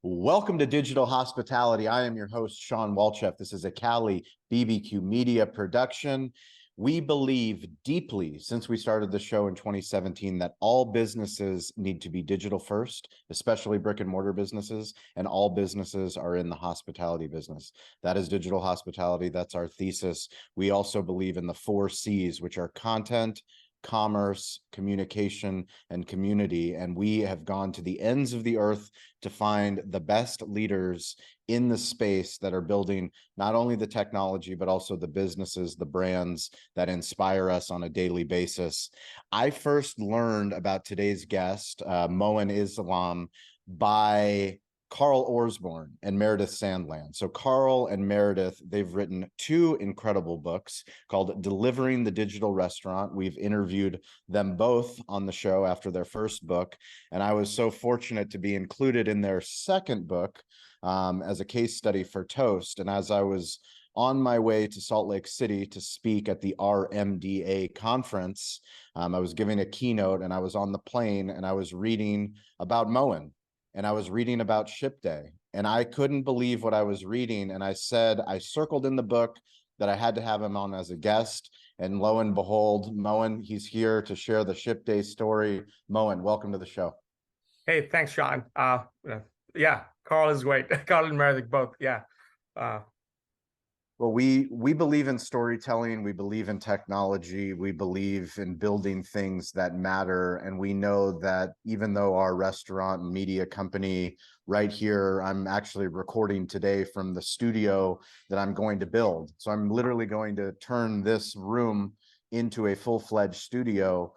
Welcome to Digital Hospitality. I am your host, Shawn Walchef. This is a Cali BBQ media production. We believe deeply, since we started the show in 2017, that all businesses need to be digital first, especially brick and mortar businesses, and all businesses are in the hospitality business. That is digital hospitality. That's our thesis. We also believe in the 4 C's, which are content, commerce, communication, and community. And we have gone to the ends of the earth to find the best leaders in the space that are building not only the technology, but also the businesses, the brands that inspire us on a daily basis. I first learned about today's guest, Moin Islam, by Carl Orsborn and Meredith Sandland. So Carl and Meredith, they've written 2 incredible books called Delivering the Digital Restaurant. We've interviewed them both on the show after their first book, and I was so fortunate to be included in their second book as a case study for Toast. And as I was on my way to Salt Lake City to speak at the RMDA conference, I was giving a keynote, and I was on the plane, and I was reading about Moin. And I was reading about Shipday, and I couldn't believe what I was reading. And I said, I circled in the book that I had to have him on as a guest. And lo and behold, Moin, he's here to share the Shipday story. Moin, welcome to the show. Hey, thanks, Shawn. Yeah, Carl is great. Carl and Meredith both. Yeah. Well, we believe in storytelling. We believe in technology. We believe in building things that matter. And we know that even though our restaurant and media company right here, I'm actually recording today from the studio that I'm going to build. So I'm literally going to turn this room into a full-fledged studio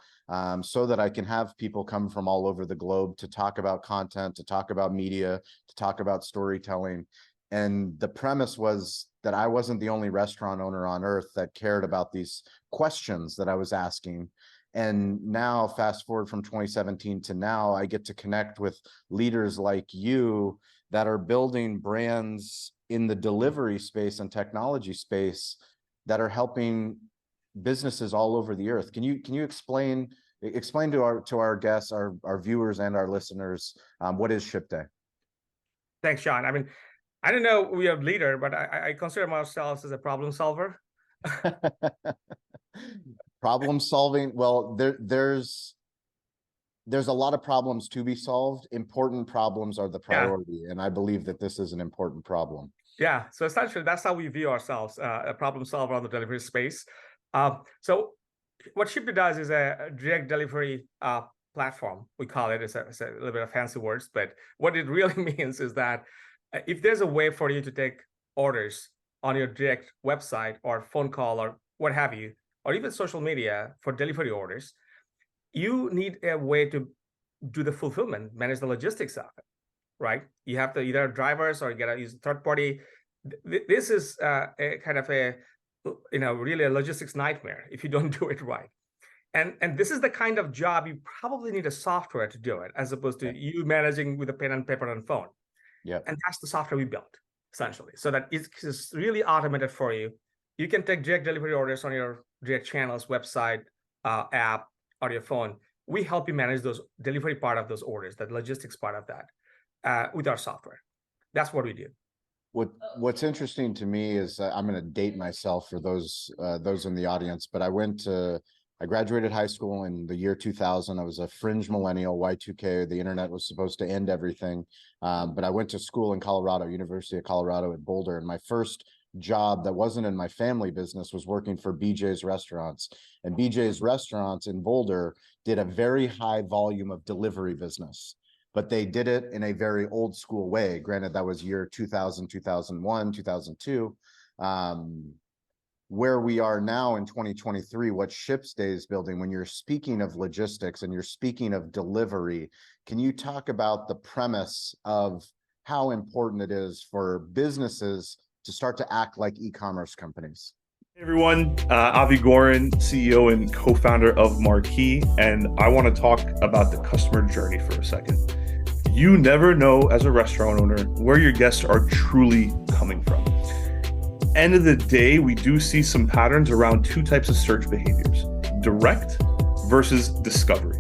so that I can have people come from all over the globe to talk about content, to talk about media, to talk about storytelling. And the premise was that I wasn't the only restaurant owner on earth that cared about these questions that I was asking. And now, fast forward from 2017 to now, I get to connect with leaders like you that are building brands in the delivery space and technology space that are helping businesses all over the earth. Can you explain to our guests, our viewers and our listeners, what is Shipday? Thanks, Shawn. I mean, I don't know we are leader, but I consider myself as a problem solver. Problem solving. Well, there's a lot of problems to be solved. Important problems are the priority. Yeah. And I believe that this is an important problem. Yeah. So essentially, that's how we view ourselves, a problem solver on the delivery space. So what Shipday does is a direct delivery platform. We call it. It's a little bit of fancy words, but what it really means is that if there's a way for you to take orders on your direct website or phone call or what have you, or even social media for delivery orders, you need a way to do the fulfillment, manage the logistics of it, right? You have to either drivers or you got to use a third party. This is a kind of a, really a logistics nightmare if you don't do it right. And this is the kind of job you probably need a software to do it, as opposed to you managing with a pen and paper and phone. Yeah. And that's the software we built, essentially, so that it's really automated for you. You can take direct delivery orders on your direct channels, website, app, or your phone. We help you manage those delivery part of those orders, that logistics part of that, with our software. That's what we do. What's interesting to me is I'm going to date myself for those in the audience, but I graduated high school in the year 2000. I was a fringe millennial, Y2K. The internet was supposed to end everything. But I went to school in Colorado, University of Colorado at Boulder. And my first job that wasn't in my family business was working for BJ's Restaurants. And BJ's Restaurants in Boulder did a very high volume of delivery business, but they did it in a very old school way. Granted, that was year 2000, 2001, 2002. Where we are now in 2023, what Shipday is building, when you're speaking of logistics and you're speaking of delivery, can you talk about the premise of how important it is for businesses to start to act like e-commerce companies? Hey everyone, Avi Gorin, CEO and co-founder of Marquee, and I want to talk about the customer journey for a second. You never know as a restaurant owner where your guests are truly coming from. End of the day, we do see some patterns around 2 types of search behaviors: direct versus discovery.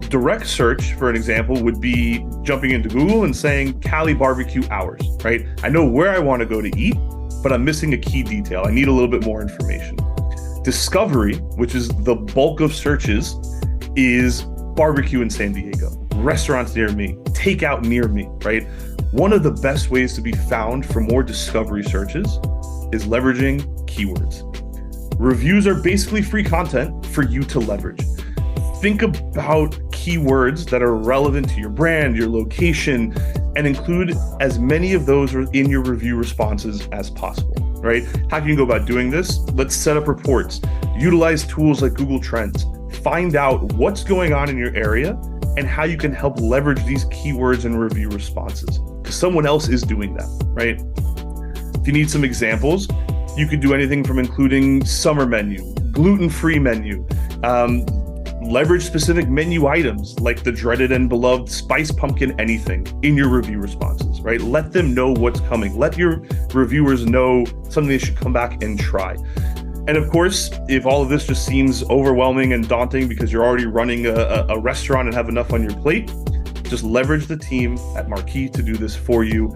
direct search, for an example, would be jumping into Google and saying Cali barbecue hours, right? I know where I want to go to eat, but I'm missing a key detail. I need a little bit more information. Discovery, which is the bulk of searches, is barbecue in San Diego, restaurants near me, takeout near me, right? One of the best ways to be found for more discovery searches is leveraging keywords. Reviews are basically free content for you to leverage. Think about keywords that are relevant to your brand, your location, and include as many of those in your review responses as possible, right? How can you go about doing this? Let's set up reports, utilize tools like Google Trends, find out what's going on in your area and how you can help leverage these keywords and review responses, because someone else is doing that, right? If you need some examples, you could do anything from including summer menu, gluten-free menu, leverage specific menu items like the dreaded and beloved spice pumpkin anything in your review responses, right? Let them know what's coming. Let your reviewers know something they should come back and try. And of course, if all of this just seems overwhelming and daunting because you're already running a restaurant and have enough on your plate, just leverage the team at Marquee to do this for you.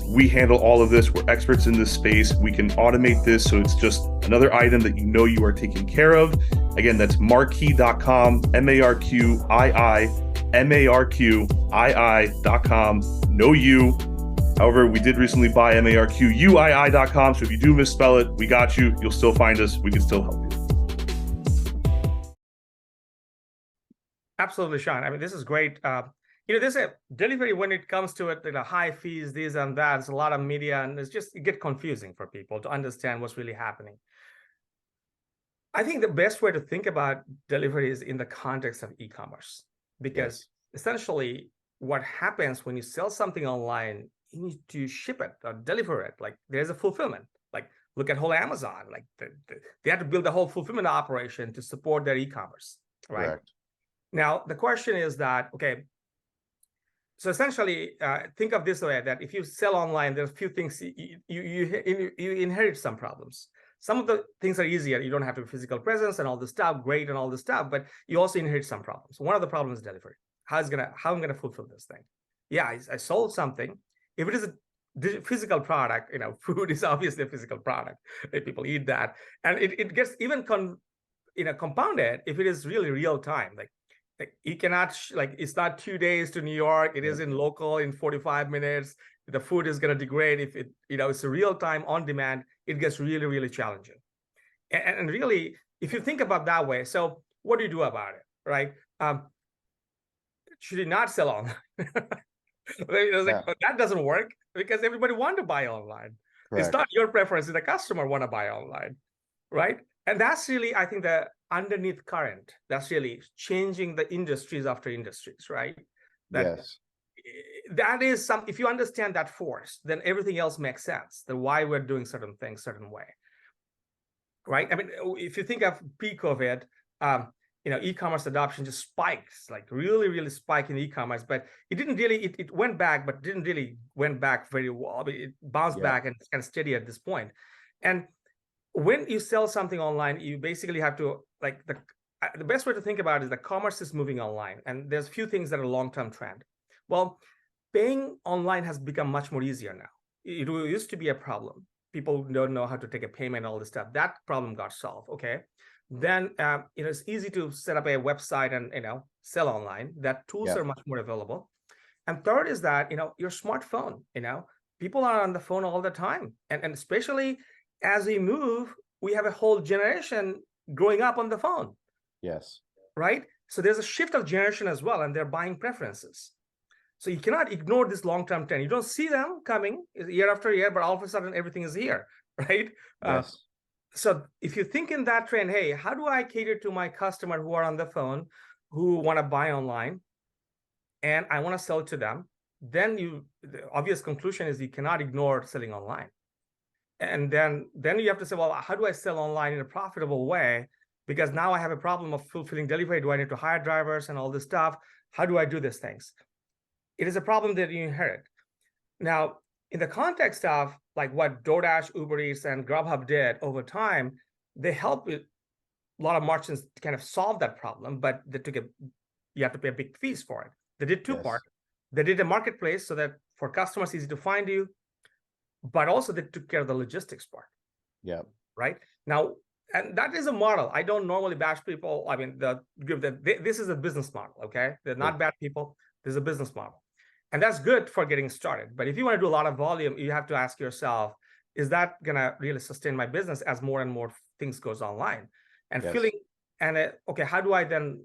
We handle all of this. We're experts in this space. We can automate this so it's just another item that you know you are taking care of. Again, that's marquee.com, marquii.com. No you. However, we did recently buy marquii.com. So if you do misspell it, we got you. You'll still find us. We can still help you. Absolutely, Shawn. I mean, this is great. There's a delivery when it comes to it, high fees, this and that. It's a lot of media, and it get confusing for people to understand what's really happening. I think the best way to think about delivery is in the context of e-commerce, because essentially what happens when you sell something online, you need to ship it or deliver it. Like there's a fulfillment. Like look at whole Amazon. Like they have to build a whole fulfillment operation to support their e-commerce, right? Correct. Now the question is that, okay, so essentially, think of this way, that if you sell online, there's a few things you inherit some problems. Some of the things are easier. You don't have to have physical presence and all this stuff, great and all this stuff, but you also inherit some problems. One of the problems is delivery. How I'm gonna fulfill this thing? Yeah, I sold something. If it is a physical product, food is obviously a physical product. People eat that, and it gets even compounded if it is really real time. Like you cannot it's not 2 days to New York. It is in local in 45 minutes. The food is going to degrade. If it's a real time on demand, it gets really, really challenging. And really, if you think about that way, so what do you do about it, right? Should you not sell online? That doesn't work because everybody wants to buy online. Correct. It's not your preference. The customer want to buy online, right? And that's really, I think, the underneath current that's really changing the industries after industries, right? That is if you understand that force, then everything else makes sense. Then why we're doing certain things certain way, right? I mean, if you think of pre-COVID, e-commerce adoption just spikes, like really, really spike in e-commerce, but it didn't really, it went back, but didn't really went back very well. I mean, it bounced back and it's kind of steady at this point. And when you sell something online, you basically have to, the best way to think about it is that commerce is moving online, and there's a few things that are long-term trend. Well, paying online has become much more easier now. It used to be a problem. People don't know how to take a payment, all this stuff. That problem got solved, okay? Then, it's easy to set up a website and, sell online. That tools are much more available. And third is that, your smartphone, people are on the phone all the time. And especially as we move, we have a whole generation growing up on the phone. Yes. Right? So there's a shift of generation as well, and their buying preferences. So you cannot ignore this long-term trend. You don't see them coming year after year, but all of a sudden everything is here, right? Yes. So if you think in that trend, hey, how do I cater to my customer who are on the phone, who want to buy online, and I want to sell to them, then the obvious conclusion is you cannot ignore selling online. And then you have to say, well, how do I sell online in a profitable way? Because now I have a problem of fulfilling delivery. Do I need to hire drivers and all this stuff? How do I do these things? It is a problem that you inherit. Now, in the context of like what DoorDash, Uber Eats, and Grubhub did over time, they helped a lot of merchants kind of solve that problem, but they took a you have to pay big fees for it. They did two Yes. parts. They did a marketplace so that for customers, easy to find you, but also they took care of the logistics part. Yeah. Right now, and that is a model. I don't normally bash people. I mean, this is a business model. Okay, they're not bad people. There's a business model, and that's good for getting started. But if you want to do a lot of volume, you have to ask yourself, is that gonna really sustain my business as more and more things goes online? And Yes. feeling and okay, how do I then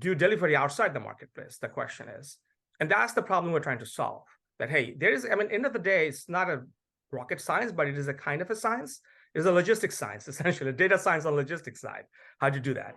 do delivery outside the marketplace? The question is, and that's the problem we're trying to solve. That hey, there is. I mean, end of the day, it's not a rocket science, but it is a kind of a science. It's a logistics science, essentially, data science on logistics side. How do you do that?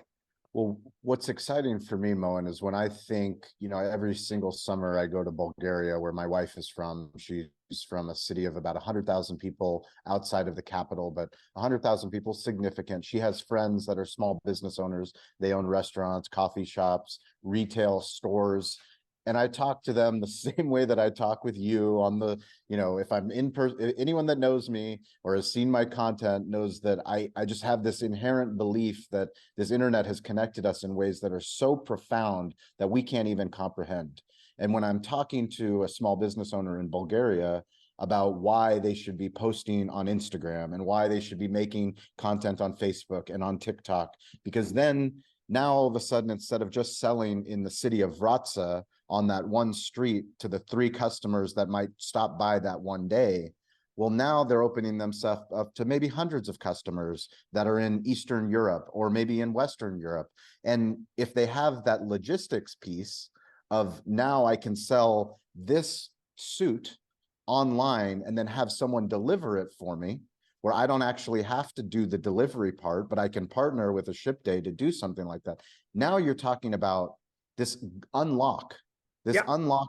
Well, what's exciting for me, Moen, is when I think, every single summer I go to Bulgaria, where my wife is from. She's from a city of about 100,000 people outside of the capital, but 100,000 people, significant. She has friends that are small business owners. They own restaurants, coffee shops, retail stores. And I talk to them the same way that I talk with you on the, if I'm in person, anyone that knows me or has seen my content knows that I just have this inherent belief that this internet has connected us in ways that are so profound that we can't even comprehend. And when I'm talking to a small business owner in Bulgaria about why they should be posting on Instagram and why they should be making content on Facebook and on TikTok, because then now all of a sudden, instead of just selling in the city of Vratsa on that one street to the 3 customers that might stop by that one day, well, now they're opening themselves up to maybe hundreds of customers that are in Eastern Europe or maybe in Western Europe. And if they have that logistics piece of now I can sell this suit online and then have someone deliver it for me, where I don't actually have to do the delivery part, but I can partner with a Shipday to do something like that. Now you're talking about this unlock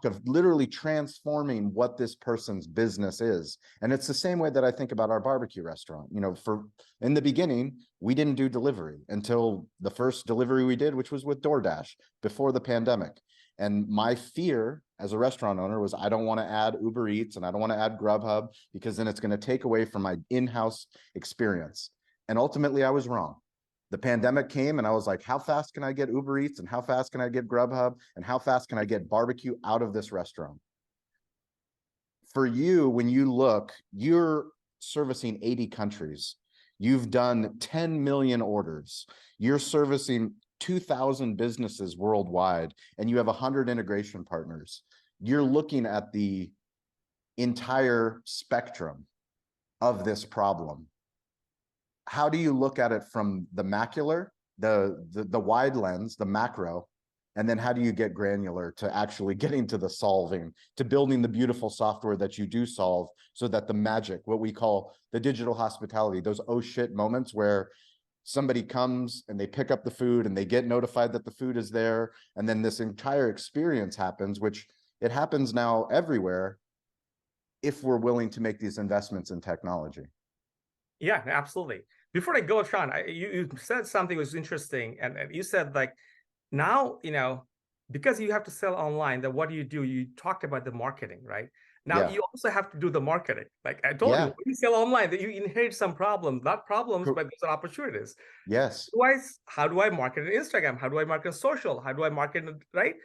of literally transforming what this person's business is. And it's the same way that I think about our barbecue restaurant. In the beginning, we didn't do delivery until the first delivery we did, which was with DoorDash before the pandemic. And my fear as a restaurant owner was I don't want to add Uber Eats and I don't want to add Grubhub because then it's going to take away from my in-house experience. And ultimately I was wrong. The pandemic came and I was like, how fast can I get Uber Eats and how fast can I get Grubhub and how fast can I get barbecue out of this restaurant? For you, when you look, you're servicing 80 countries. You've done 10 million orders. You're servicing 2,000 businesses worldwide, and you have 100 integration partners. You're looking at the entire spectrum of this problem. How do you look at it from the macular, the wide lens, the macro, and then how do you get granular to actually getting to the solving, to building the beautiful software that you do solve so that the magic, what we call the digital hospitality, those oh shit moments where somebody comes and they pick up the food and they get notified that the food is there. And then this entire experience happens, which it happens now everywhere if we're willing to make these investments in technology. Yeah, absolutely. Before I go, Shawn, you said something was interesting. And you said like, now, because you have to sell online, then what do? You talked about the marketing, right? Now you also have to do the marketing. Like I told you, when you sell online, that you inherit some problems, not problems, but those are opportunities. Yes. Otherwise, how do I market on Instagram? How do I market on social? How do I market, right?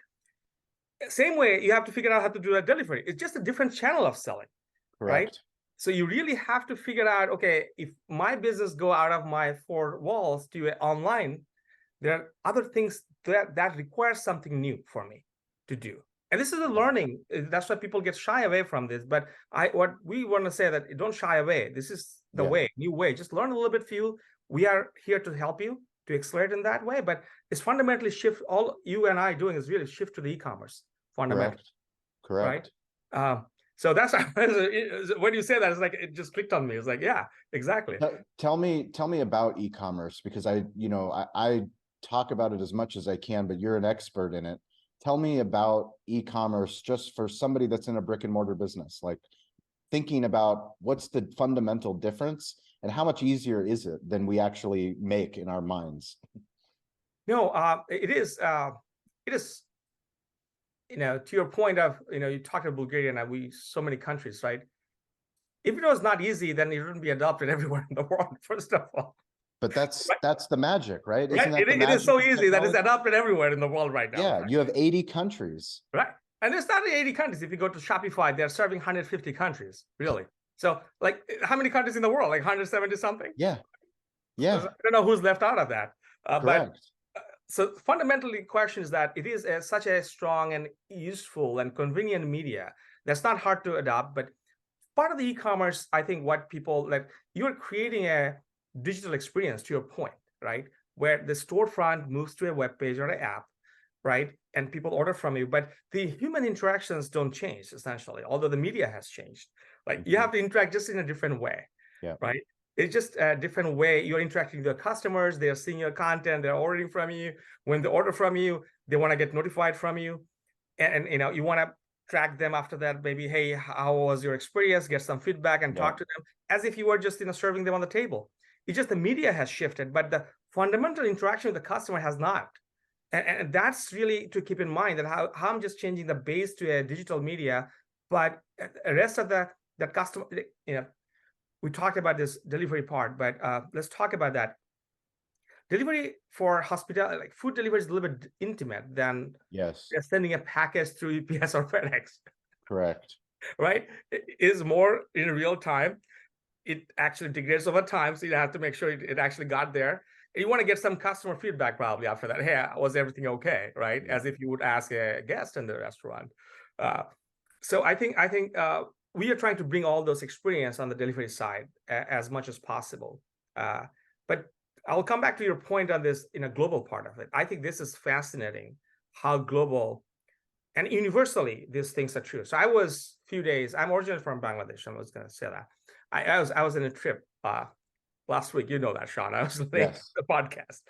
Same way, you have to figure out how to do that delivery. It's just a different channel of selling, right? So you really have to figure out, okay, if my business go out of my 4 walls to online, there are other things that require something new for me to do. And this is a learning. That's why people get shy away from this. But what we want to say that don't shy away. This is the way, new way. Just learn a little bit few. We are here to help you to accelerate in that way. But it's fundamentally shift. All you and I doing is really shift to the e-commerce fundamentally. Correct. Right. So that's when you say that, it's like it just clicked on me. It's like, yeah, exactly. Tell me about e-commerce, because I talk about it as much as I can, but you're an expert in it. Tell me about e-commerce just for somebody that's in a brick and mortar business, like thinking about what's the fundamental difference and how much easier is it than we actually make in our minds? No, it is, to your point of, you talked about Bulgaria and so many countries, right? If it was not easy, then it wouldn't be adopted everywhere in the world, first of all. But that's Right. that's the magic, right? Isn't Right? that the It is magic so of easy that it's technology? adopted everywhere in the world right now. Yeah, you have 80 countries. Right. And there's not 80 countries. If you go to Shopify, they're serving 150 countries, really. So, like, how many countries in the world? Like 170 something? Yeah. So I don't know who's left out of that. Correct. So fundamentally, the question is that it is such a strong and useful and convenient media that's not hard to adopt. But part of the e-commerce, I think, what people like, you're creating a digital experience, to your point, right? Where the storefront moves to a web page or an app, right? And people order from you, but the human interactions don't change, essentially, although the media has changed. Like you have to interact just in a different way, right? It's just a different way. You're interacting with your customers. They're seeing your content. They're ordering from you. When they order from you, they want to get notified from you. And you want to track them after that. Maybe, hey, how was your experience? Get some feedback and talk to them as if you were just serving them on the table. It's just the media has shifted, but the fundamental interaction with the customer has not. And that's really to keep in mind, that how I'm just changing the base to a digital media, but the rest of the customer, we talked about this delivery part, but let's talk about that. Delivery for hospitality, like food delivery, is a little bit intimate than sending a package through UPS or FedEx. Correct. Right? It is more in real time. It actually degrades over time, so you have to make sure it actually got there. And you want to get some customer feedback probably after that. Hey, was everything okay? Right? As if you would ask a guest in the restaurant. So I think we are trying to bring all those experience on the delivery side as much as possible. But I'll come back to your point on this in a global part of it. I think this is fascinating, how global and universally these things are true. So I was a few days, I'm originally from Bangladesh. I was going to say that. I was in a trip last week. You know that, Shawn. I was listening to the podcast.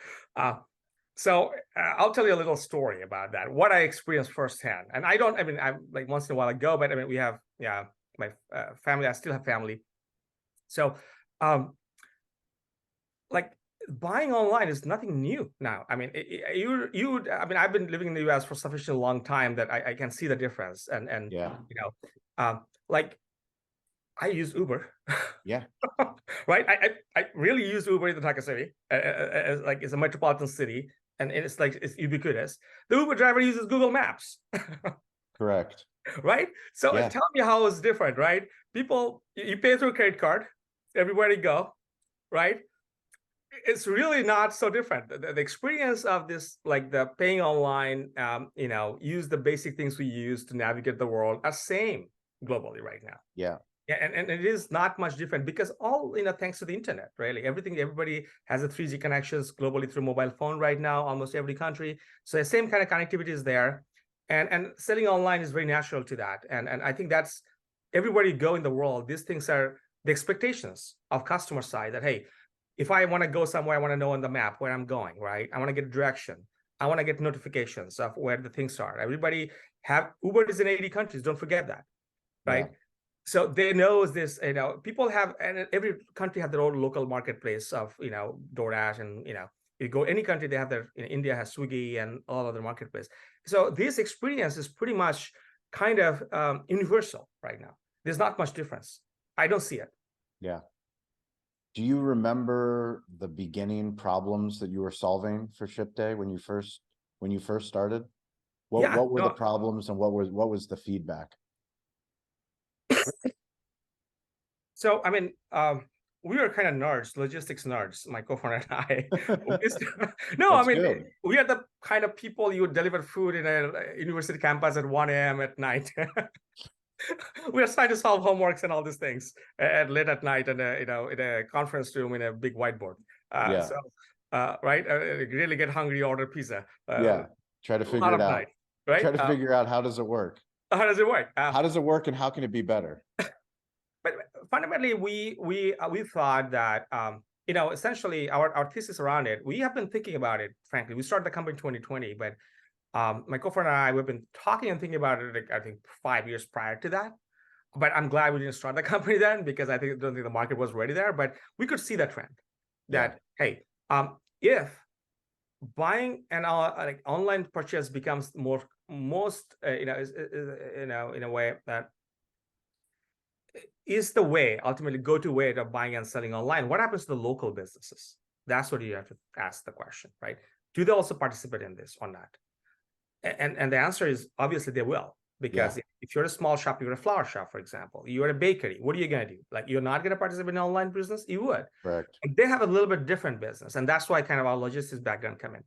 So I'll tell you a little story about that, what I experienced firsthand. And I'm like once in a while I go, but I mean, we have, my family, I still have family. So like buying online is nothing new now. I mean, I've been living in the US for sufficiently long time that I can see the difference. And like I use Uber. Right. I really use Uber in the Dhaka city, like it's a metropolitan city, and it's ubiquitous. The Uber driver uses Google Maps. Correct. Right. So tell me how it's different, right? People, you pay through a credit card everywhere you go, right? It's really not so different. The experience of this, like the paying online, use the basic things we use to navigate the world, are same globally right now. Yeah, and it is not much different because all, thanks to the internet, really. Everybody has a 3G connections globally through mobile phone right now, almost every country. So the same kind of connectivity is there. And selling online is very natural to that. And I think that's everywhere you go in the world, these things are the expectations of customer side that, hey, if I want to go somewhere, I want to know on the map where I'm going, right? I want to get direction. I want to get notifications of where the things are. Uber is in 80 countries. Don't forget that, right? So they know this, people have, and every country have their own local marketplace of, DoorDash, and, you go any country, they have their, India has Swiggy and all other marketplace. So this experience is pretty much kind of universal right now. There's not much difference. I don't see it. Yeah. Do you remember the beginning problems that you were solving for Shipday when you first started? What were the problems, and what was the feedback? So, I mean, we were kind of nerds, logistics nerds, my co-founder and I. We are the kind of people you would deliver food in a university campus at 1 a.m. at night. We are trying to solve homeworks and all these things late at night, and in a conference room in a big whiteboard. Right, really get hungry, order pizza. Try to figure it out. Night, right? Try to figure out, how does it work? How does it work? How does it work, and how can it be better? But fundamentally, we thought that essentially our thesis around it. We have been thinking about it. Frankly, we started the company in 2020, but my co-founder and I, we've been talking and thinking about it, I think 5 years prior to that. But I'm glad we didn't start the company then, because I don't think the market was ready there. But we could see that trend that, hey, if buying an online purchase becomes most in a way that is the way, ultimately go-to way of buying and selling online, what happens to the local businesses? That's what you have to ask the question, right? Do they also participate in this or not? And the answer is obviously they will, because if you're a small shop, you're a flower shop, for example, you're a bakery, what are you going to do? Like, you're not going to participate in online business? You would. Correct. And they have a little bit different business. And that's why kind of our logistics background come in.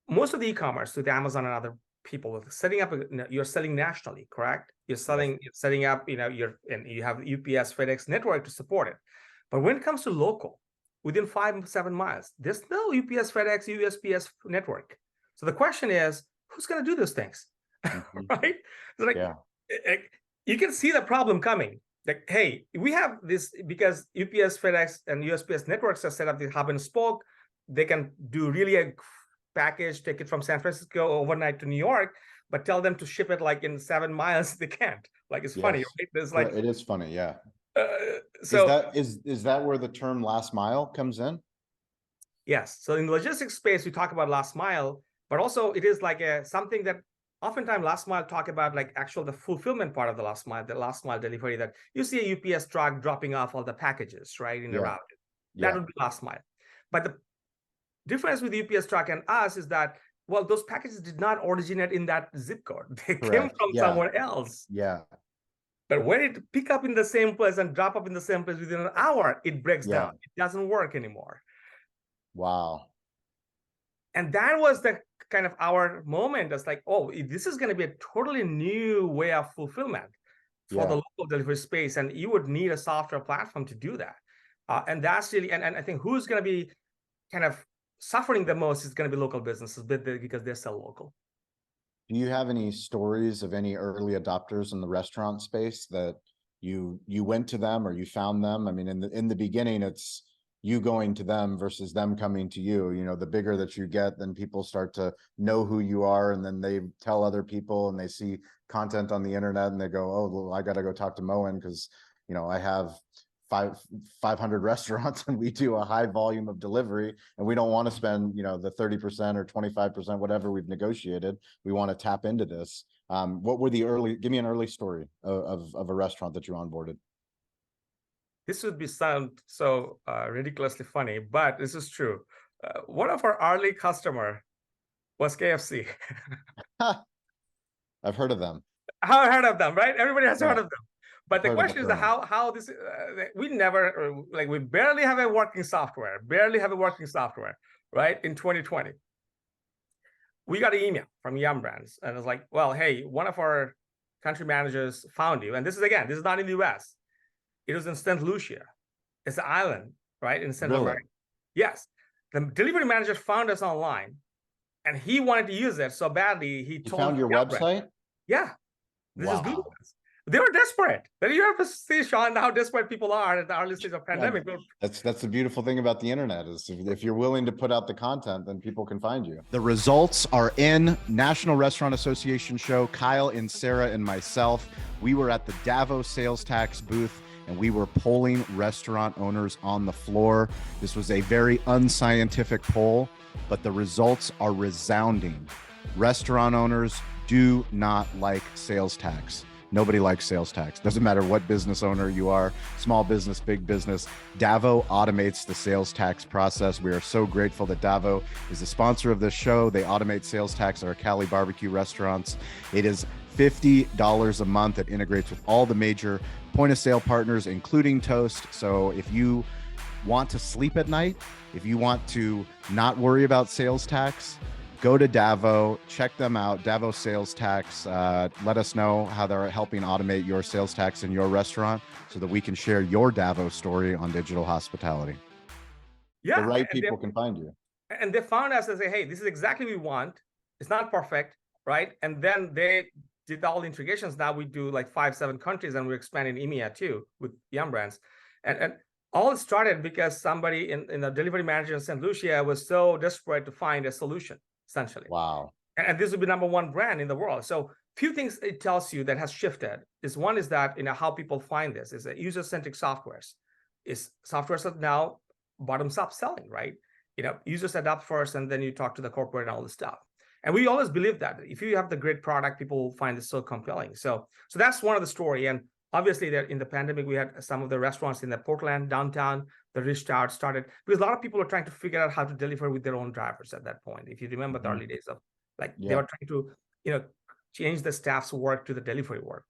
Most of the e-commerce with Amazon and other people setting up, you're selling nationally, correct? You're setting up, you have UPS, FedEx network to support it. But when it comes to local, within 5-7 miles, there's no UPS, FedEx, USPS network. So the question is, who's going to do those things? Right? So like, you can see the problem coming. Like, hey, we have this because UPS, FedEx, and USPS networks are set up the hub and spoke. They can do really a package, take it from San Francisco overnight to New York, but tell them to ship it like in 7 miles, they can't. Like, it's funny, right? There's like, it is funny, yeah. So is that where the term last mile comes in? Yes. So in the logistics space, we talk about last mile, but also it is like something that oftentimes last mile talk about, like the fulfillment part of the last mile delivery, that you see a UPS truck dropping off all the packages, right, in the route. That would be last mile. But the difference with the UPS truck and us is that, well, those packages did not originate in that zip code. They came from somewhere else. Yeah. But when it pick up in the same place and drop up in the same place within an hour, it breaks down. It doesn't work anymore. Wow. And that was the kind of our moment. It's like, oh, this is going to be a totally new way of fulfillment for the local delivery space. And you would need a software platform to do that. And that's really, and I think who's going to be kind of suffering the most is going to be local businesses because they're so local. Do you have any stories of any early adopters in the restaurant space that you went to them or you found them? I mean, in the beginning, it's you going to them versus them coming to you. You know, the bigger that you get, then people start to know who you are, and then they tell other people, and they see content on the internet, and they go, "Oh, well, I got to go talk to Moin because, you know, I have 500 restaurants and we do a high volume of delivery, and we don't want to spend, you know, the 30% or 25%, whatever we've negotiated. We want to tap into this." What were the give me an early story of a restaurant that you onboarded. This would sound so ridiculously funny, but this is true. One of our early customer was KFC. I've heard of them. I've heard of them, right? Everybody has heard of them. But the question is how this, we barely have a working software, right? In 2020, we got an email from Yum Brands, and it's like, well, hey, one of our country managers found you. And this is not in the US. It was in St. Lucia. It's an island, right? In Central America. Yes. The delivery manager found us online, and he wanted to use it so badly. He found your website? Yeah. This is Google. They were desperate. Then you have to see, Shawn, how desperate people are at the early stage of pandemic. That's the beautiful thing about the internet is if you're willing to put out the content, then people can find you. The results are in. National Restaurant Association show. Kyle and Sarah and myself, we were at the Davos sales tax booth, and we were polling restaurant owners on the floor. This was a very unscientific poll, but the results are resounding. Restaurant owners do not like sales tax. Nobody likes sales tax. Doesn't matter what business owner you are, small business, big business. Davo automates the sales tax process. We are so grateful that Davo is the sponsor of this show. They automate sales tax at our Cali barbecue restaurants. It is $50 a month. It integrates with all the major point of sale partners, including Toast. So if you want to sleep at night, if you want to not worry about sales tax, go to Davo, check them out, Davo Sales Tax. Let us know how they're helping automate your sales tax in your restaurant so that we can share your Davo story on digital hospitality. Yeah, the right people can find you. And they found us and say, hey, this is exactly what we want. It's not perfect, right? And then they did all the integrations. Now we do like 5-7 countries, and we're expanding EMEA too with Yum Brands. And all started because somebody in the delivery manager in St. Lucia was so desperate to find a solution. Essentially. Wow. And this would be #1 brand in the world. So few things it tells you that has shifted is one is that, you know, how people find this is that user-centric softwares that now bottoms up selling, right? You know, users adopt first, and then you talk to the corporate and all this stuff. And we always believe that if you have the great product, people will find it so compelling. So that's one of the story. And obviously, that in the pandemic, we had some of the restaurants in the Portland downtown that reached out, started, because a lot of people are trying to figure out how to deliver with their own drivers at that point. If you remember the early days of, like, they were trying to, change the staff's work to the delivery work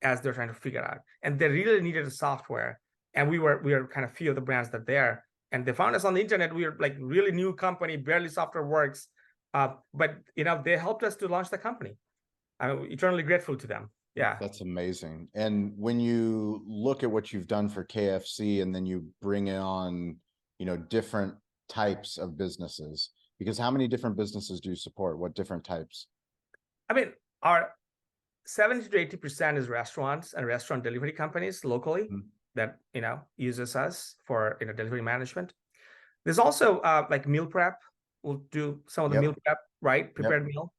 as they're trying to figure out. And they really needed a software. And we were kind of few of the brands that there. And they found us on the internet. We were like really new company, barely software works. But they helped us to launch the company. I'm eternally grateful to them. Yeah. That's amazing. And when you look at what you've done for KFC and then you bring it on, different types of businesses, because how many different businesses do you support? What different types? I mean, our 70 to 80% is restaurants and restaurant delivery companies locally that, uses us for, delivery management. There's also like meal prep. We'll do some of the meal prep, right? Prepared meal.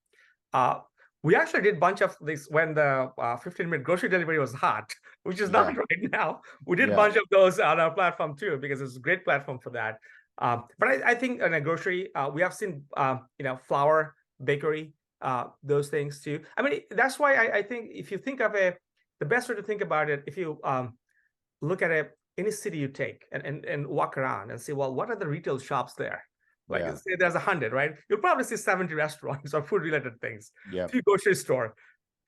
We actually did a bunch of this when the 15-minute grocery delivery was hot, which is not right now. We did a bunch of those on our platform too, because it's a great platform for that. But I think in a grocery, we have seen, flour, bakery, those things too. I mean, that's why I think if you think of the best way to think about it, if you look at any city you take and walk around and say, well, what are the retail shops there? Like say there's 100, right? You'll probably see 70 restaurants or food related things. A few grocery store, a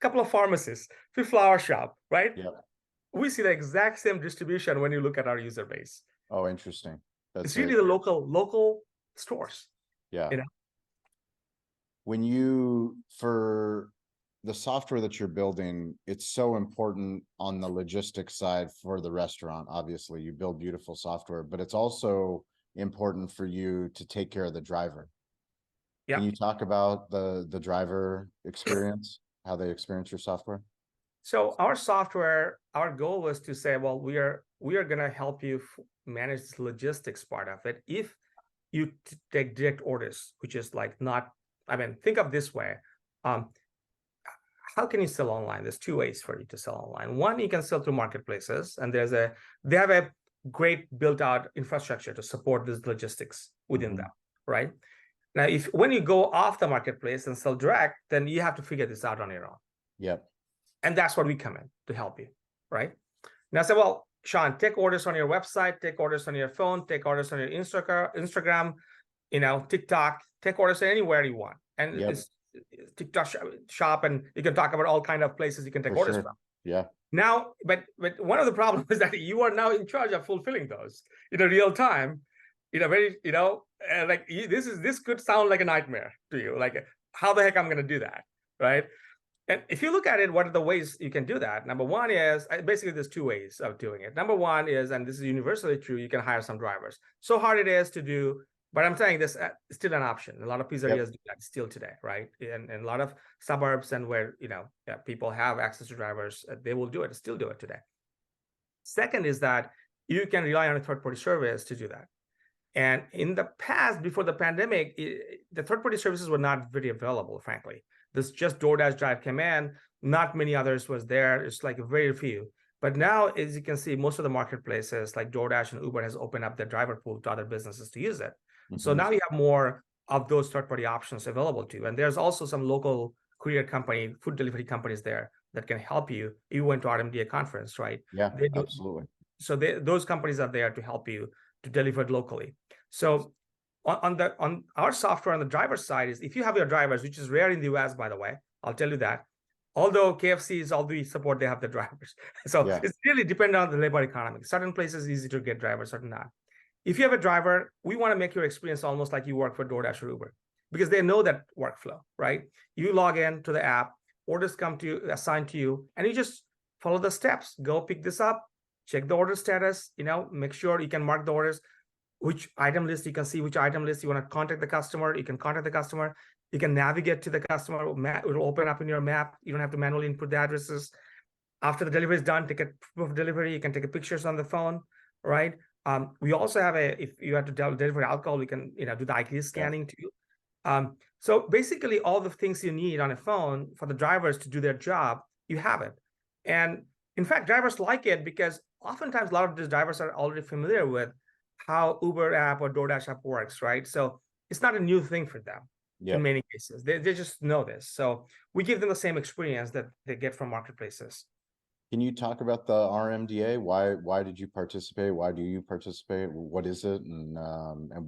couple of pharmacies, a few flower shop, right? We see the exact same distribution when you look at our user base. Oh, interesting. It's really the local stores. When for the software that you're building, it's so important on the logistics side for the restaurant. Obviously, you build beautiful software, but it's also important for you to take care of the driver. Can you talk about the driver experience, how they experience your software? So our software, our goal was to say, well, we are going to help you manage the logistics part of it. If you take direct orders, which is like think of this way. How can you sell online? There's two ways for you to sell online. One, you can sell through marketplaces, and they have a great built out infrastructure to support this logistics within them, right? Now, when you go off the marketplace and sell direct, then you have to figure this out on your own. And that's what we come in to help you, right? Now, say, well, Shawn, take orders on your website, take orders on your phone, take orders on your Instagram, TikTok, take orders anywhere you want. And it's TikTok shop, and you can talk about all kind of places you can take orders from. Now, but one of the problems is that you are now in charge of fulfilling those in a real time, this could sound like a nightmare to you. Like, how the heck I'm going to do that, right? And if you look at it, what are the ways you can do that? Number one is, basically there's two ways of doing it. Number one is, and this is universally true, you can hire some drivers. So hard it is to do, but I'm saying this is still an option. A lot of pizzerias do that still today, right? And a lot of suburbs and where, people have access to drivers, they will do it, still do it today. Second is that you can rely on a third-party service to do that. And in the past, before the pandemic, the third-party services were not very available, frankly. This just DoorDash Drive came in, not many others was there. It's like very few. But now, as you can see, most of the marketplaces like DoorDash and Uber has opened up their driver pool to other businesses to use it. So now you have more of those third-party options available to you. And there's also some local courier company, food delivery companies there that can help you. You went to RMDA conference, right? Absolutely. So those companies are there to help you to deliver it locally. So on our software on the driver side is, if you have your drivers, which is rare in the US, by the way, I'll tell you that. Although KFC is all the support, they have the drivers. So it's really dependent on the labor economy. Certain places easy to get drivers, certain not. If you have a driver, we want to make your experience almost like you work for DoorDash or Uber, because they know that workflow, right? You log in to the app, orders come to you, assigned to you, and you just follow the steps. Go pick this up, check the order status, make sure you can mark the orders, which item list you can see, which item list you want to contact the customer. You can contact the customer. You can navigate to the customer. It will open up in your map. You don't have to manually input the addresses. After the delivery is done, take a proof of delivery. You can take pictures on the phone, right? We also have if you have to deliver alcohol, we can do the IQ scanning too. So basically, all the things you need on a phone for the drivers to do their job, you have it. And in fact, drivers like it because oftentimes a lot of these drivers are already familiar with how Uber app or DoorDash app works, right? So it's not a new thing for them in many cases. They just know this. So we give them the same experience that they get from marketplaces. Can you talk about the RMDA? Why did you participate? Why do you participate? What is it, and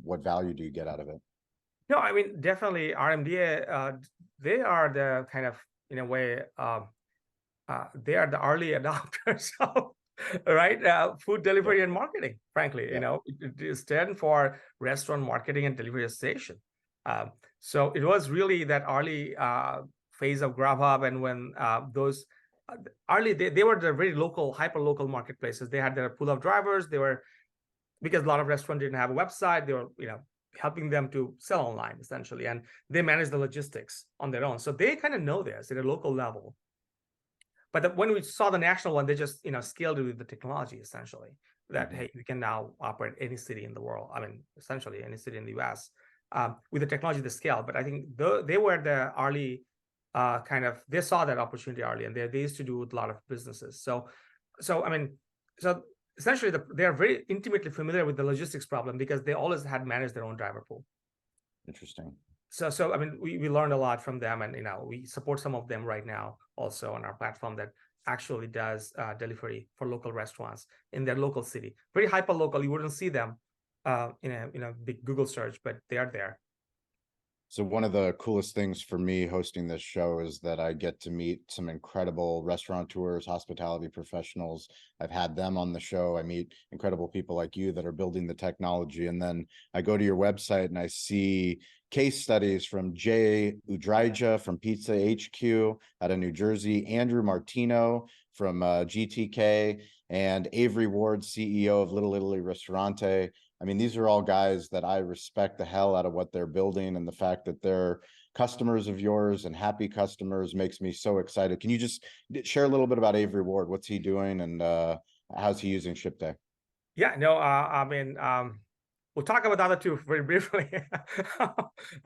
what value do you get out of it? No, I mean, definitely RMDA, they are the kind of, in a way, they are the early adopters of, right, food delivery and marketing, frankly. It stands for Restaurant Marketing and Delivery Association. So it was really that early phase of Grubhub, and when those early, they were the very local, hyper local marketplaces. They had their pool of drivers. They were, because a lot of restaurants didn't have a website, they were helping them to sell online essentially, and they manage the logistics on their own. So they kind of know this at a local level. But when we saw the national one, they just scaled it with the technology essentially. That hey, we can now operate any city in the world. I mean, essentially any city in the U.S. With the technology, the scale. But I think they were the early they saw that opportunity early, and they used to do with a lot of businesses. So essentially they are very intimately familiar with the logistics problem because they always had managed their own driver pool. Interesting. So I mean, we learned a lot from them, and we support some of them right now also on our platform that actually does delivery for local restaurants in their local city. Very hyper local. You wouldn't see them in a big Google search, but they are there. So one of the coolest things for me hosting this show is that I get to meet some incredible restaurateurs, hospitality professionals. I've had them on the show. I meet incredible people like you that are building the technology. And then I go to your website and I see case studies from Jay Udrija from Pizza HQ out of New Jersey, Andrew Martino from GTK, and Avery Ward, CEO of Little Italy Ristorante. I mean, these are all guys that I respect the hell out of what they're building, and the fact that they're customers of yours and happy customers makes me so excited. Can you just share a little bit about Avery Ward? What's he doing, and how's he using Shipday? Yeah, no, I mean, we'll talk about the other two very briefly.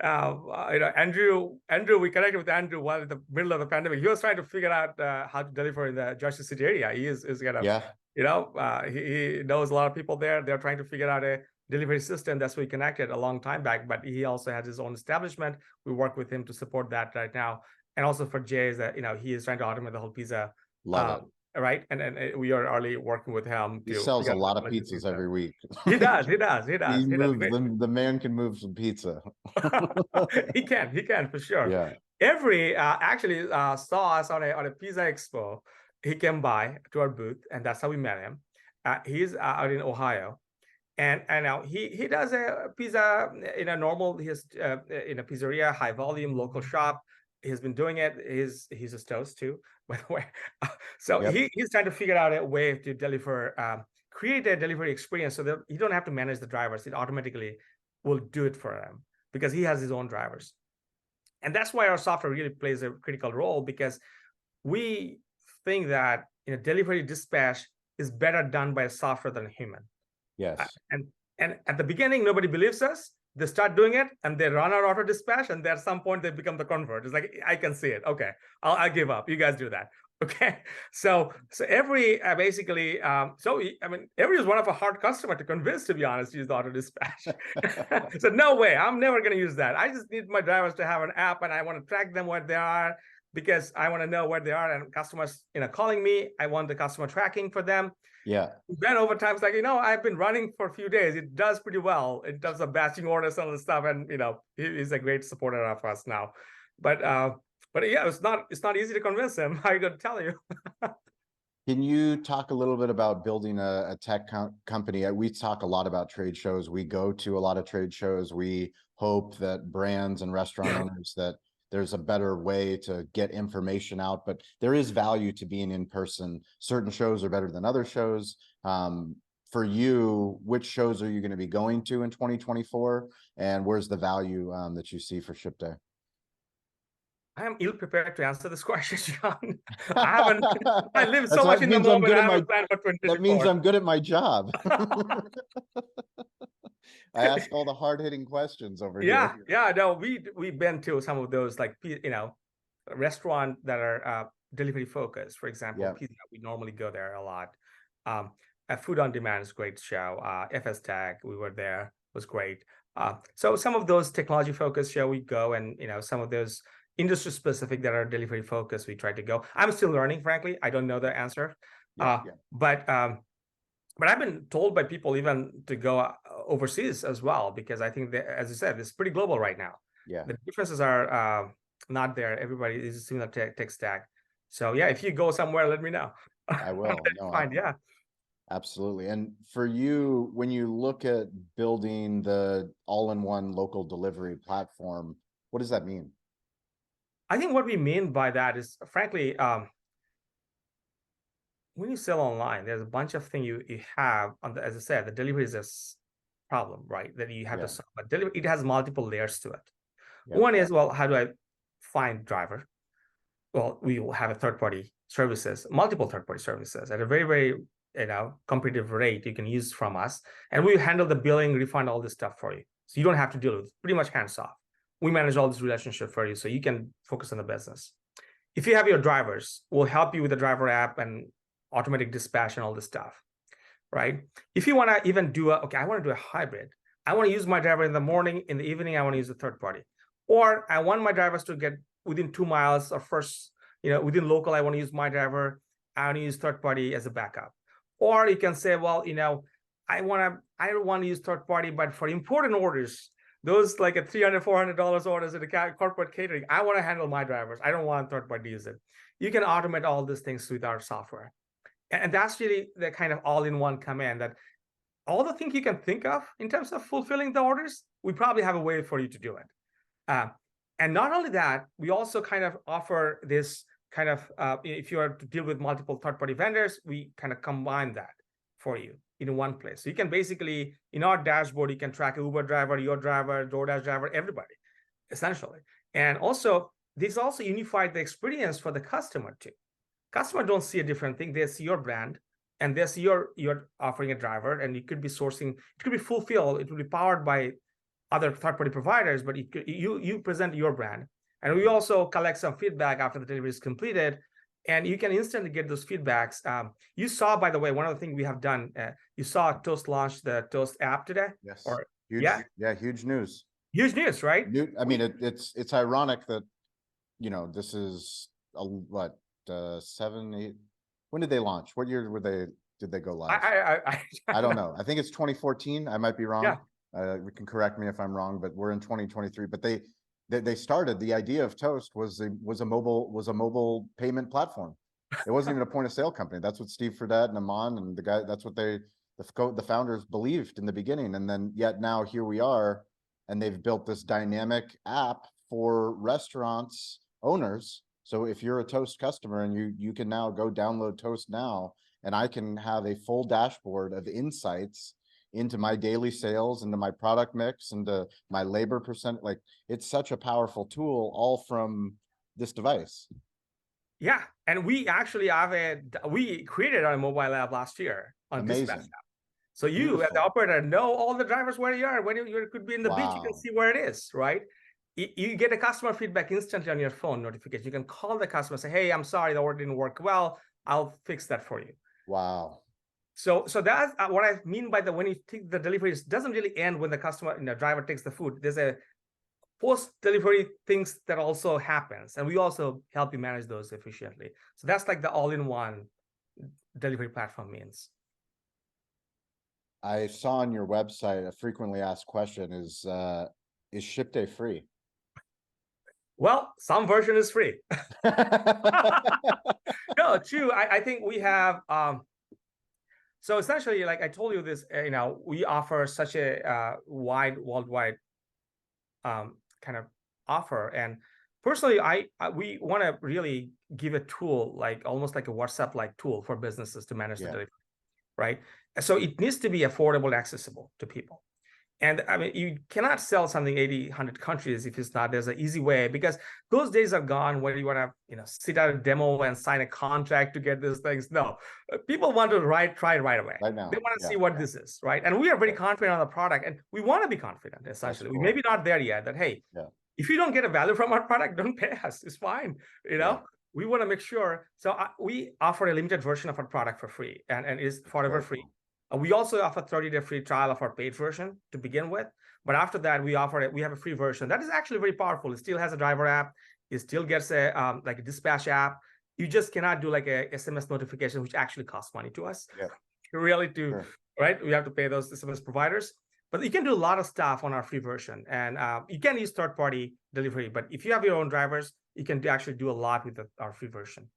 Andrew, we connected with Andrew while in the middle of the pandemic. He was trying to figure out how to deliver in the Jersey City area. He is kind of, he knows a lot of people there. They're trying to figure out a delivery system. That's why we connected a long time back. But he also has his own establishment. We work with him to support that right now. And also for Jay, is that he is trying to automate the whole pizza. Love it. Right, and we are already working with him. He sells a lot of pizzas every week. He does. The man can move some pizza. he can for sure. Yeah. Avery actually saw us on a pizza expo. He came by to our booth, and that's how we met him. He's out in Ohio, and now he does a pizza in a normal. He has in a pizzeria, high volume, local shop. He's been doing it. He's a toast too, by the way. So he's trying to figure out a way to deliver, create a delivery experience so that you don't have to manage the drivers. It automatically will do it for him because he has his own drivers. And that's why our software really plays a critical role, because we think that delivery dispatch is better done by a software than a human. Yes. And at the beginning, nobody believes us. They start doing it and they run our auto dispatch, and at some point they become the convert. It's like, I can see it. Okay, I'll give up. You guys do that. Okay. So Avery basically, Avery is one of a hard customer to convince, to be honest, to use the auto dispatch. So no way, I'm never going to use that. I just need my drivers to have an app, and I want to track them where they are, because I want to know where they are, and customers, calling me, I want the customer tracking for them. Yeah. Then over time, it's like, I've been running for a few days. It does pretty well in terms of batching orders and all this stuff. And, he's a great supporter of us now. But yeah, it's not easy to convince him. I got to tell you. Can you talk a little bit about building a tech company? We talk a lot about trade shows. We go to a lot of trade shows. We hope that brands and restaurant owners that there's a better way to get information out, but there is value to being in person. Certain shows are better than other shows. For you, which shows are you going to be going to in 2024? And where's the value that you see for Shipday? I am ill-prepared to answer this question, Shawn. I live so much in the moment. I have a plan for 2024. That means I'm good at my job. I ask all the hard-hitting questions over here. Yeah, no, we've been to some of those, like, restaurants that are delivery focused. For example, pizza, we normally go there a lot. Food on Demand is a great show. FS Tech, we were there, was great. So some of those technology focused show we go, and some of those industry specific that are delivery focused, we try to go. I'm still learning, frankly. I don't know the answer. But I've been told by people even to go overseas as well, because I think that, as you said, it's pretty global right now. Yeah. The differences are not there. Everybody is a similar tech stack. So yeah, if you go somewhere, let me know. I will. No, fine. Yeah. Absolutely. And for you, when you look at building the all-in-one local delivery platform, what does that mean? I think what we mean by that is, frankly, when you sell online, there's a bunch of things you have on the, as I said, the delivery is a problem, right? That you have to solve. But delivery, it has multiple layers to it. One is, well, how do I find driver? Well, we will have a third-party services, multiple third-party services at a very, very competitive rate you can use from us, and we handle the billing, refund, all this stuff for you, so you don't have to deal with it. Pretty much hands off. We manage all this relationship for you, so you can focus on the business. If you have your drivers, we'll help you with the driver app and automatic dispatch and all this stuff, right? If you want to even do I want to do a hybrid. I want to use my driver in the morning, in the evening I want to use a third party, or I want my drivers to get within 2 miles, or first, within local, I want to use my driver, I want to use third party as a backup. Or you can say, well, I don't want to use third party, but for important orders, those like a $300, $400 orders in a corporate catering, I want to handle my drivers. I don't want third party to use it. You can automate all these things with our software. And that's really the kind of all-in-one command, that all the things you can think of in terms of fulfilling the orders, we probably have a way for you to do it. And not only that, we also kind of offer this kind of, if you are to deal with multiple third-party vendors, we kind of combine that for you in one place. So you can basically, in our dashboard, you can track Uber driver, your driver, DoorDash driver, everybody, essentially. And also, this also unified the experience for the customer too. Customer don't see a different thing. They see your brand, and they see you're offering a driver, and you could be sourcing, it could be fulfilled, it will be powered by other third-party providers, but you present your brand. And we also collect some feedback after the delivery is completed, and you can instantly get those feedbacks. You saw, by the way, one of the things we have done, you saw Toast launch the Toast app today? Yes. Or, huge, huge news. Huge news, right? I mean, it's ironic that, this is, 7, 8, when did they launch? What year did they go live? I don't know. I think it's 2014. I might be wrong. Yeah. You can correct me if I'm wrong, but we're in 2023. But they started, the idea of Toast was a mobile payment platform. It wasn't even a point of sale company. That's what Steve Fredette and Aman and the guy, that's what the founders believed in the beginning. And then yet now here we are, and they've built this dynamic app for restaurants owners. So if you're a Toast customer, and you can now go download Toast now, and I can have a full dashboard of insights into my daily sales, into my product mix, into my labor percent. Like, it's such a powerful tool, all from this device. Yeah. And we actually we created our mobile app last year on Dispatch app. So you, as the operator, know all the drivers where you are. When you could be in the beach, you can see where it is, right? You get a customer feedback instantly on your phone notification. You can call the customer and say, hey, I'm sorry, the order didn't work well. I'll fix that for you. Wow. So that's what I mean by when you think the delivery doesn't really end when the customer, driver takes the food. There's a post-delivery things that also happens. And we also help you manage those efficiently. So that's like the all-in-one delivery platform means. I saw on your website a frequently asked question is Shipday free? Well, some version is free. No, true. I think we have, so essentially, like I told you this, we offer such a worldwide kind of offer. And personally, we want to really give a tool, like almost like a WhatsApp-like tool for businesses to manage the delivery, right? So it needs to be affordable and accessible to people. And I mean, you cannot sell something 80, 100 countries if it's not, there's an easy way, because those days are gone where you want to, sit at a demo and sign a contract to get these things. No, people want to try it right away. Right now. They want to see what this is, right? And we are very confident on the product, and we want to be confident, essentially. Cool. We may be not there yet, that, hey, if you don't get a value from our product, don't pay us. It's fine, We want to make sure. So we offer a limited version of our product for free, and it's forever free. We also offer 30-day free trial of our paid version to begin with. But after that, we have a free version that is actually very powerful. It still has a driver app. It still gets a like a dispatch app. You just cannot do like a SMS notification, which actually costs money to us. Yeah. Really to, Sure. right? We have to pay those SMS providers. But you can do a lot of stuff on our free version. And you can use third-party delivery. But if you have your own drivers, you can actually do a lot with our free version.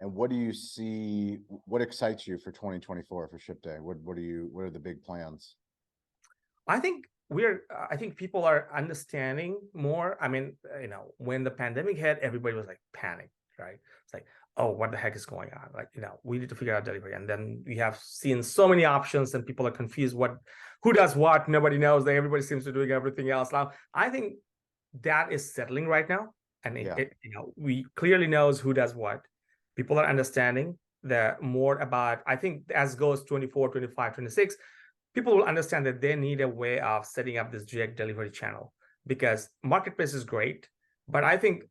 And what do you see, what excites you for 2024 for Shipday? What are the big plans? I think I think people are understanding more. I mean, when the pandemic hit, everybody was like panicked, right? It's like, oh, what the heck is going on? Like, we need to figure out delivery. And then we have seen so many options and people are confused who does what, nobody knows. Everybody seems to be doing everything else. Now, I think that is settling right now. And we clearly knows who does what. People are understanding more about, I think as goes 24, 25, 26, people will understand that they need a way of setting up this direct delivery channel, because marketplace is great. But I think,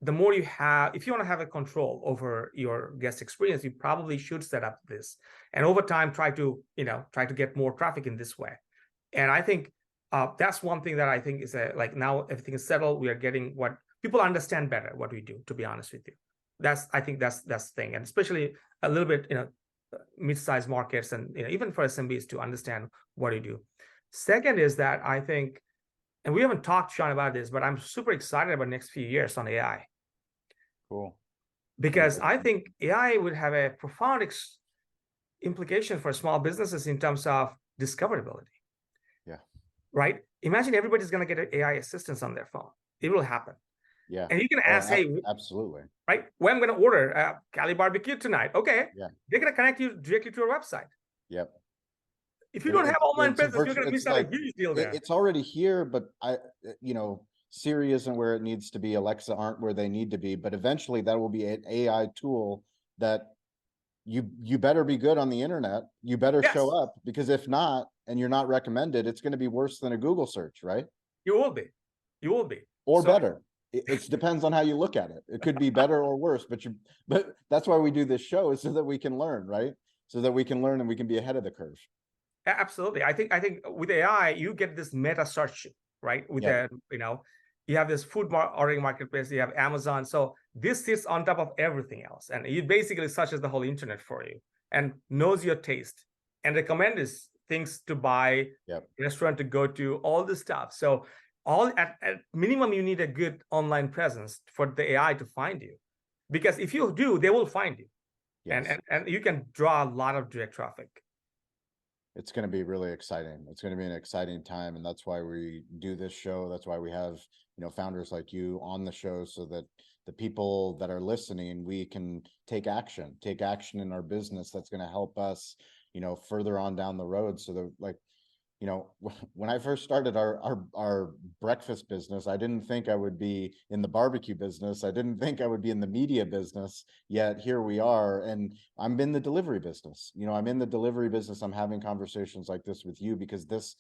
the more you have, if you want to have a control over your guest experience, you probably should set up this. And over time, try to get more traffic in this way. And I think that's one thing that I think is like now everything is settled. We are getting what people understand better what we do, to be honest with you. I think that's the thing. And especially a little bit, mid-sized markets and even for SMBs to understand what you do. Second is that I think, and we haven't talked, Shawn, about this, but I'm super excited about next few years on AI. Cool. Because I think AI would have a profound implication for small businesses in terms of discoverability. Yeah. Right? Imagine everybody's going to get an AI assistance on their phone. It will happen. Yeah. And you can ask, hey, absolutely. Right? Well, I'm going to order Cali barbecue tonight. Okay. Yeah. They're going to connect you directly to our website. Yep. If you don't have online presence, you're going to miss out a huge deal there. It's already here, but Siri isn't where it needs to be. Alexa aren't where they need to be, but eventually that will be an AI tool that you better be good on the internet. You better show up, because if not, and you're not recommended, it's going to be worse than a Google search, right? You will be. Or better. It depends on how you look at it. It could be better or worse, but that's why we do this show, is so that we can learn, right? So that we can learn and we can be ahead of the curve. Absolutely. I think with AI, you get this meta search, right? With you have this food ordering marketplace, you have Amazon. So this sits on top of everything else. And it basically searches the whole internet for you and knows your taste and recommends things to buy, restaurant to go to, all this stuff. So at minimum, you need a good online presence for the AI to find you. Because if you do, they will find you. Yes. And you can draw a lot of direct traffic. It's going to be really exciting. It's going to be an exciting time. And that's why we do this show. That's why we have, founders like you on the show, so that the people that are listening, we can take action in our business. That's going to help us, further on down the road. So that, when I first started our breakfast business, I didn't think I would be in the barbecue business. I didn't think I would be in the media business, yet here we are. And I'm in the delivery business. I'm in the delivery business. I'm having conversations like this with you because this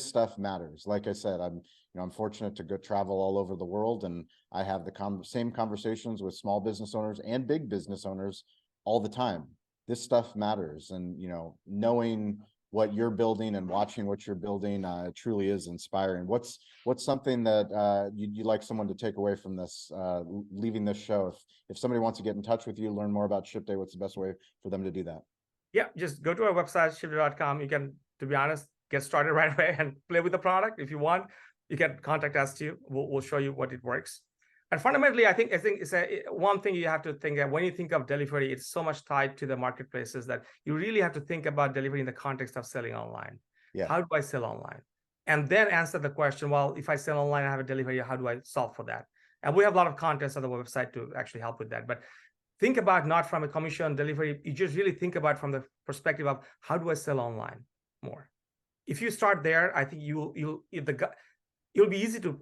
stuff matters. Like I said, I'm fortunate to go travel all over the world, and I have the same conversations with small business owners and big business owners all the time. This stuff matters. And, knowing what you're building and watching what you're building truly is inspiring. What's something that you'd like someone to take away from this, leaving this show? If somebody wants to get in touch with you, learn more about Shipday, what's the best way for them to do that? Yeah, just go to our website, shipday.com. You can, to be honest, get started right away and play with the product. If you want, you can contact us too. We'll show you what it works. And fundamentally, I think it's one thing you have to think that when you think of delivery, it's so much tied to the marketplaces that you really have to think about delivery in the context of selling online. Yeah. How do I sell online? And then answer the question, well, if I sell online, I have a delivery, how do I solve for that? And we have a lot of contents on the website to actually help with that. But think about not from a commission delivery, you just really think about from the perspective of how do I sell online more? If you start there, I think you'll be easy to,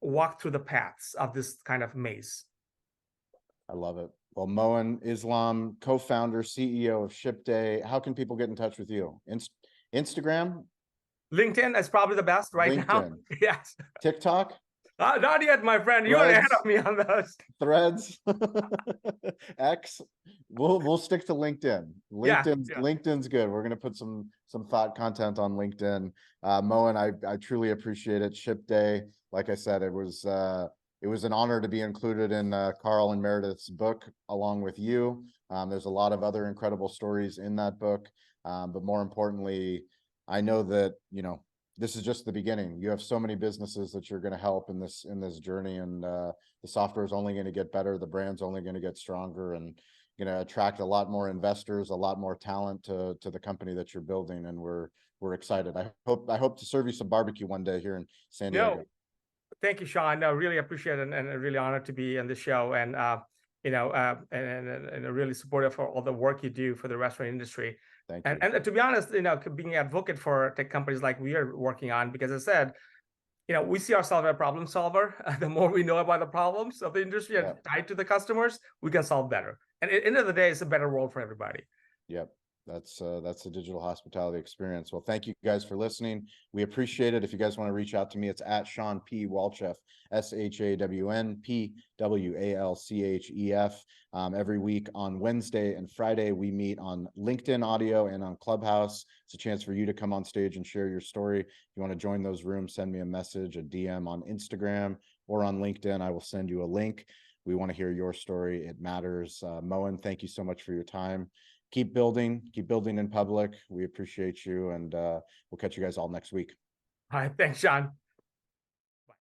walk through the paths of this kind of maze. I love it. Well, Moin Islam, co-founder, CEO of Shipday. How can people get in touch with you? Instagram? LinkedIn is probably the best right now. Yes. TikTok? Not yet, my friend. You're ahead of me on those. Threads? X? We'll stick to LinkedIn. LinkedIn's good. We're gonna put some thought content on LinkedIn. Moin, I truly appreciate it. Shipday, like I said, it was it was an honor to be included in Carl and Meredith's book along with you. There's a lot of other incredible stories in that book, but more importantly, I know that, you know, this is just the beginning. You have so many businesses that you're going to help in this journey, and the software is only going to get better. The brand's only going to get stronger, and going to attract a lot more investors, a lot more talent to the company that you're building, and we're excited. I hope to serve you some barbecue one day here in San Diego. No, thank you, Shawn. No, really appreciate it, and really honored to be in the show, and and really supportive for all the work you do for the restaurant industry. Thank you. And to be honest, being an advocate for tech companies like we are working on, because as I said, we see ourselves as a problem solver. The more we know about the problems of the industry and tied to the customers, we can solve better. And at the end of the day, it's a better world for everybody. Yep. That's the digital hospitality experience. Well, thank you guys for listening. We appreciate it. If you guys want to reach out to me, it's at Shawn P. Walchef, ShawnPWalchef. Every week on Wednesday and Friday, we meet on LinkedIn Audio and on Clubhouse. It's a chance for you to come on stage and share your story. If you want to join those rooms, send me a message, a DM on Instagram or on LinkedIn. I will send you a link. We want to hear your story. It matters. Moin, thank you so much for your time. Keep building in public. We appreciate you, and we'll catch you guys all next week. All right. Thanks, Shawn.